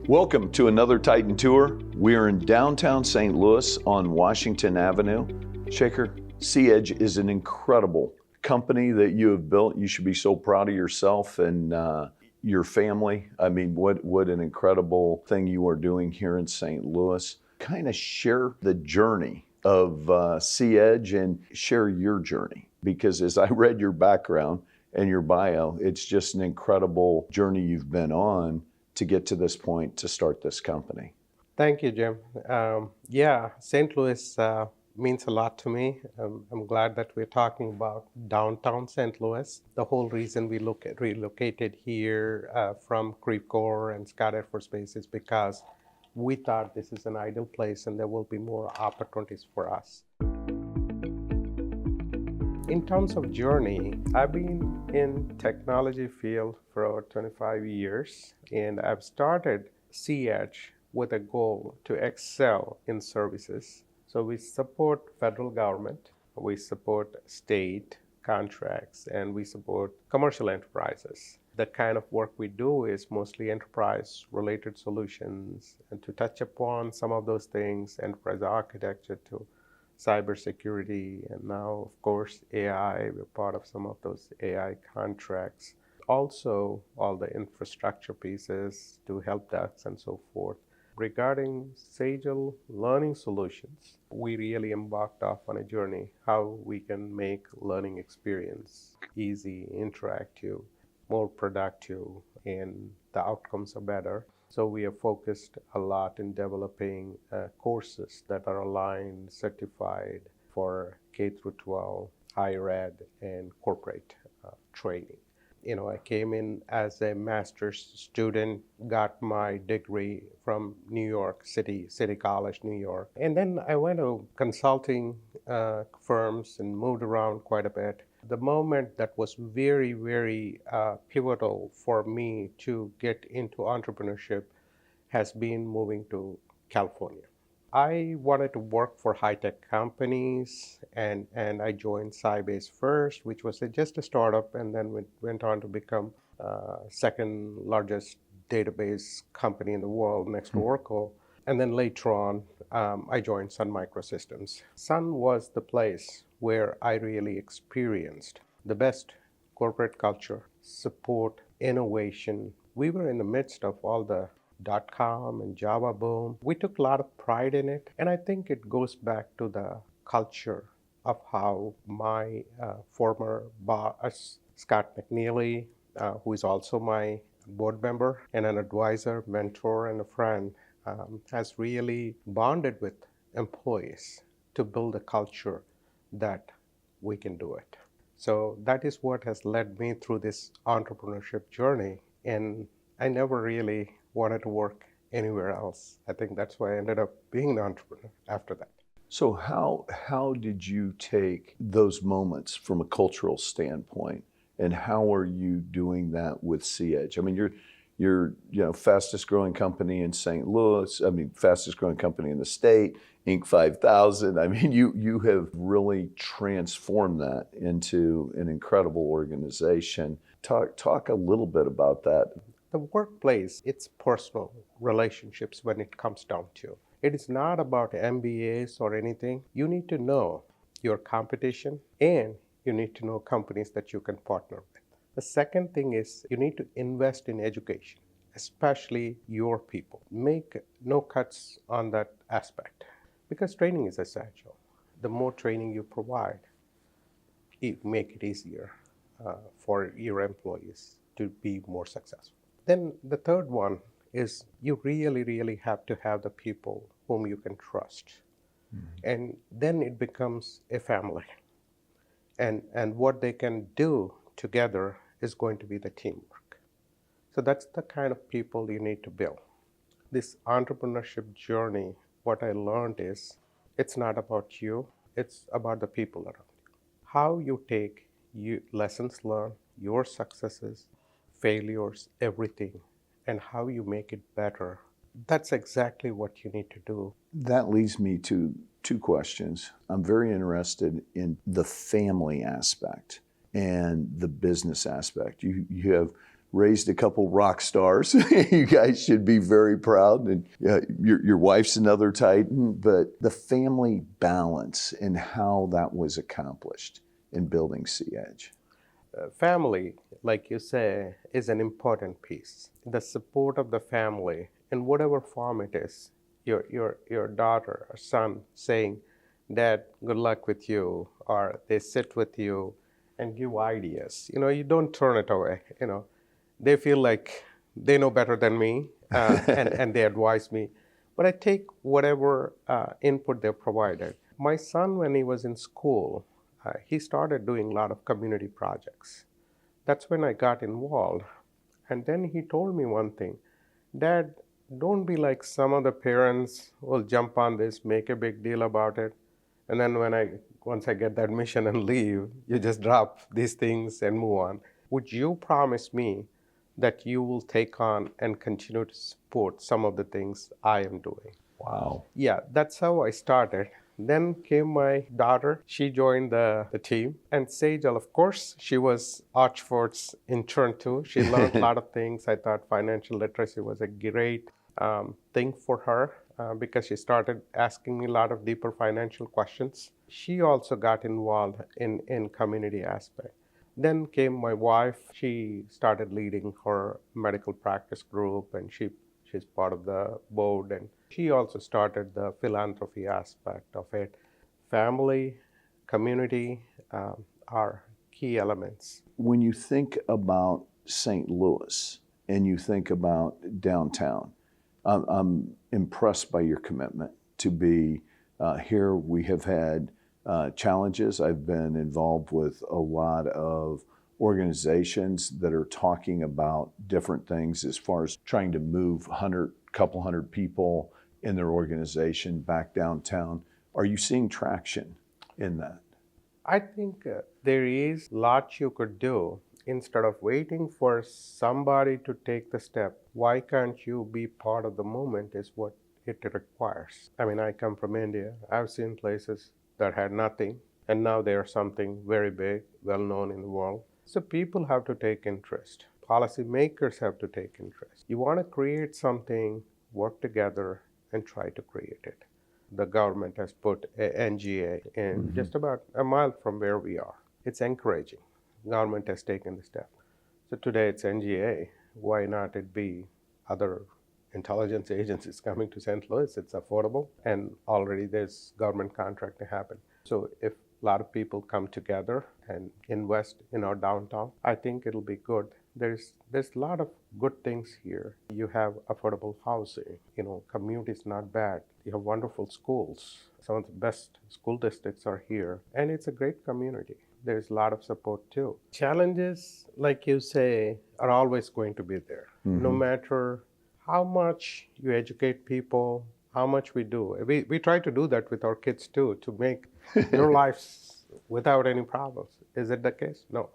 Welcome to another Titan Tour. We are in downtown St. Louis on Washington Avenue. Sekhar, CEdge is an incredible company that you have built. You should be so proud of yourself and your family. I mean, what an incredible thing you are doing here in St. Louis. Kind of share the journey of CEdge and share your journey, because as I read your background and your bio, it's just an incredible journey you've been on to get to this point to start this company. Thank you, Jim. St. Louis means a lot to me. I'm glad that we're talking about downtown St. Louis. The whole reason we relocated here from Creve Coeur and Scott Air Force Base is because we thought this is an ideal place and there will be more opportunities for us. In terms of journey, I've been in technology field for over 25 years, and I've started CEdge with a goal to excel in services. So we support federal government, we support state contracts, and we support commercial enterprises. The kind of work we do is mostly enterprise-related solutions, and to touch upon some of those things, enterprise architecture to cybersecurity, and now, of course, AI. We're part of some of those AI contracts. Also, all the infrastructure pieces to help desks and so forth. Regarding CEdge learning solutions, we really embarked off on a journey how we can make learning experience easy, interactive, more productive, and the outcomes are better. So we are focused a lot in developing courses that are aligned, certified for K through 12, higher ed, and corporate training. I came in as a master's student, got my degree from New York City College, New York. And then I went to consulting firms and moved around quite a bit. The moment that was very, very pivotal for me to get into entrepreneurship has been moving to California. I wanted to work for high-tech companies, and I joined Sybase first, which was just a startup, and then went on to become second largest database company in the world next to Oracle. And then later on, I joined Sun Microsystems. Sun was the place where I really experienced the best corporate culture, support, innovation. We were in the midst of all the .com and Java boom. We took a lot of pride in it, and I think it goes back to the culture of how my former boss, Scott McNeely, who is also my board member and an advisor, mentor, and a friend, has really bonded with employees to build a culture that we can do it. So that is what has led me through this entrepreneurship journey, and I never really wanted to work anywhere else. I think that's why I ended up being an entrepreneur after that. So how did you take those moments from a cultural standpoint, and how are you doing that with CEdge? I mean, you're fastest growing company in St. Louis. I mean, fastest growing company in the state, Inc. 5000. I mean, you have really transformed that into an incredible organization. Talk a little bit about that. The workplace, it's personal relationships when it comes down to. It is not about MBAs or anything. You need to know your competition, and you need to know companies that you can partner with. The second thing is you need to invest in education, especially your people. Make no cuts on that aspect, because training is essential. The more training you provide, make it easier for your employees to be more successful. Then the third one is you really, really have to have the people whom you can trust. And then it becomes a family. And what they can do together is going to be the teamwork. So that's the kind of people you need to build. This entrepreneurship journey, what I learned is it's not about you, it's about the people around you. How you take lessons learned, your successes, failures, everything, and how you make it better. That's exactly what you need to do. That leads me to two questions. I'm very interested in the family aspect and the business aspect. You have raised a couple rock stars. You guys should be very proud. And your wife's another Titan, but the family balance and how that was accomplished in building CEdge. Family, like you say, is an important piece. The support of the family in whatever form it is. Your daughter or son saying, "Dad, good luck with you," or they sit with you and give ideas. You don't turn it away. They feel like they know better than me, and they advise me. But I take whatever input they provided. My son, when he was in school, he started doing a lot of community projects. That's when I got involved. And then he told me one thing: "Dad, don't be like some of the parents who will jump on this, make a big deal about it. And then once I get that mission and leave, you just drop these things and move on. Would you promise me that you will take on and continue to support some of the things I am doing?" Wow. Yeah, that's how I started. Then came my daughter. She joined the team. And Sejal, of course, she was Archford's intern too. She learned a lot of things. I thought financial literacy was a great thing for her because she started asking me a lot of deeper financial questions. She also got involved in community aspect. Then came my wife. She started leading her medical practice group, and she's part of the board, and she also started the philanthropy aspect of it. Family, community are key elements. When you think about St. Louis and you think about downtown, I'm impressed by your commitment to be here. We have had challenges. I've been involved with a lot of organizations that are talking about different things as far as trying to move couple hundred people in their organization back downtown. Are you seeing traction in that? I think there is a lot you could do. Instead of waiting for somebody to take the step, why can't you be part of the movement is what it requires. I mean, I come from India. I've seen places that had nothing, and now they are something very big, well known in the world. So people have to take interest. Policymakers have to take interest. You want to create something, work together, and try to create it. The government has put a NGA in just about a mile from where we are. It's encouraging. Government has taken the step. So today it's NGA. Why not it be other intelligence agencies coming to St. Louis? It's affordable, and already there's government contract to happen. So if a lot of people come together and invest in our downtown, I think it'll be good. There's a lot of good things here. You have affordable housing. Commute is not bad. You have wonderful schools. Some of the best school districts are here, and it's a great community. There's a lot of support too. Challenges, like you say, are always going to be there. No matter how much you educate people, how much we do. We try to do that with our kids too, to make their lives without any problems. Is it the case? No.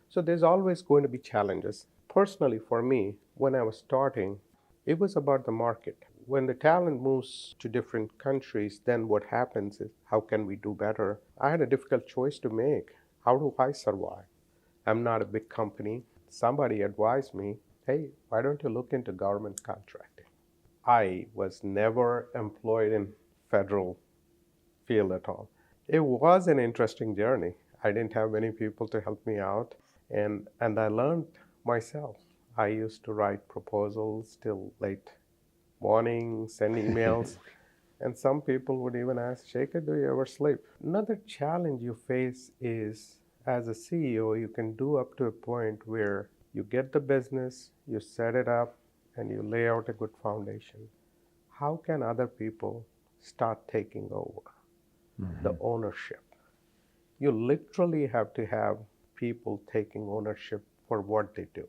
So there's always going to be challenges. Personally, for me, when I was starting, it was about the market. When the talent moves to different countries, then what happens is, how can we do better? I had a difficult choice to make. How do I survive? I'm not a big company. Somebody advised me, "Hey, why don't you look into government contracting?" I was never employed in federal field at all. It was an interesting journey. I didn't have many people to help me out, and I learned myself. I used to write proposals till late morning, send emails, and some people would even ask, "Sekhar, do you ever sleep?" Another challenge you face is, as a CEO, you can do up to a point where you get the business, you set it up, and you lay out a good foundation. How can other people start taking over the ownership? You literally have to have people taking ownership for what they do.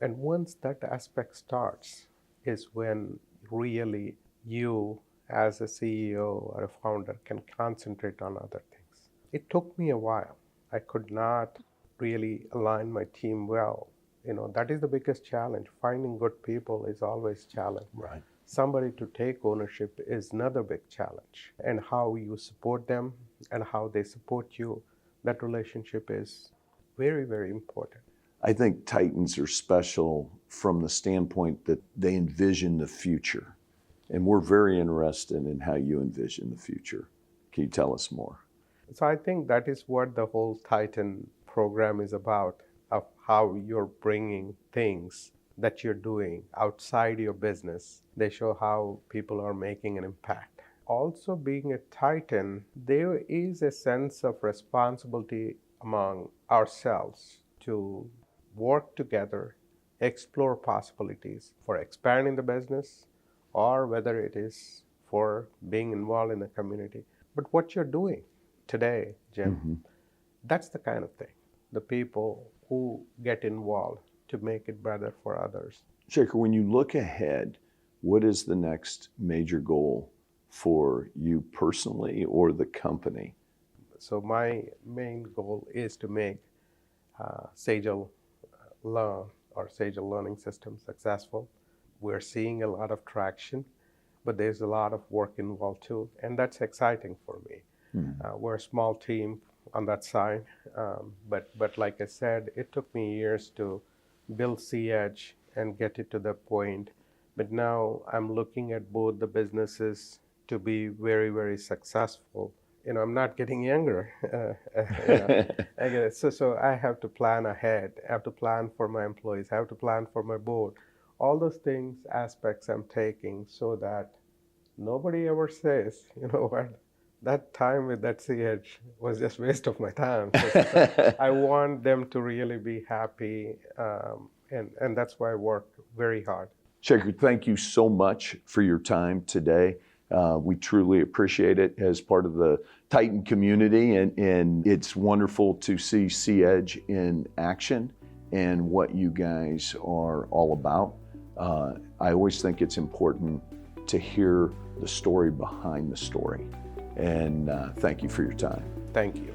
And once that aspect starts is when really you, as a CEO or a founder, can concentrate on other things. It took me a while. I could not really align my team well. That is the biggest challenge. Finding good people is always a challenge. Right. Somebody to take ownership is another big challenge. And how you support them and how they support you, that relationship is very, very important. I think Titans are special from the standpoint that they envision the future. And we're very interested in how you envision the future. Can you tell us more? So I think that is what the whole Titan program is about, of how you're bringing things that you're doing outside your business. They show how people are making an impact. Also, being a Titan, there is a sense of responsibility among ourselves to work together, explore possibilities for expanding the business, or whether it is for being involved in the community. But what you're doing today, Jim, that's the kind of thing, the people who get involved to make it better for others. Sekhar, when you look ahead, what is the next major goal for you personally or the company? So my main goal is to make CEdge Learn or CEdge Learning System successful. We're seeing a lot of traction, but there's a lot of work involved too, and that's exciting for me. We're a small team on that side, but like I said, it took me years to build CEdge and get it to the point. But now I'm looking at both the businesses to be very, very successful. I'm not getting younger. So I have to plan ahead. I have to plan for my employees. I have to plan for my board. All those things, aspects I'm taking so that nobody ever says, what, that time with that CEdge was just waste of my time. So I want them to really be happy, and that's why I work very hard. Sekhar, thank you so much for your time today. We truly appreciate it as part of the Titan community, and it's wonderful to see CEdge in action and what you guys are all about. I always think it's important to hear the story behind the story, and thank you for your time. Thank you.